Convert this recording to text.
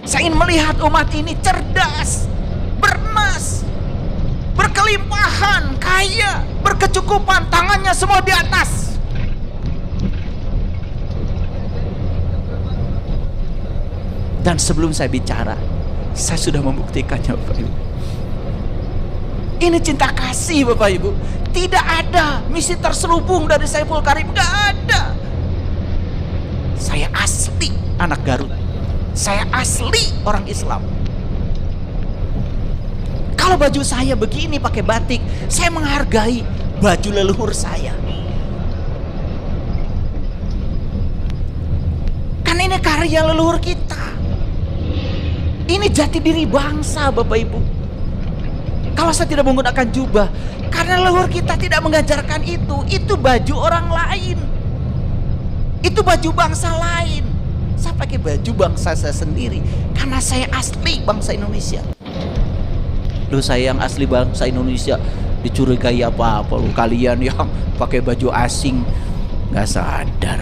Saya ingin melihat umat ini cerdas, bermas, berkelimpahan, kaya, berkecukupan, tangannya semua di atas. Dan sebelum saya bicara, saya sudah membuktikannya, Bapak Ibu. Ini cinta kasih, Bapak Ibu. Tidak ada misi terselubung dari Saiful Karim, gak ada. Saya asli anak Garut. Saya asli orang Islam. Kalau baju saya begini pakai batik, saya menghargai baju leluhur saya. Kan ini karya leluhur kita. Ini jati diri bangsa, Bapak Ibu. Kalau saya tidak menggunakan jubah, karena leluhur kita tidak mengajarkan itu baju orang lain. Itu baju bangsa lain. Saya pakai baju bangsa saya sendiri karena saya asli bangsa Indonesia. Loh, saya yang asli bangsa Indonesia dicurigai apa-apa loh. Kalian yang pakai baju asing nggak sadar.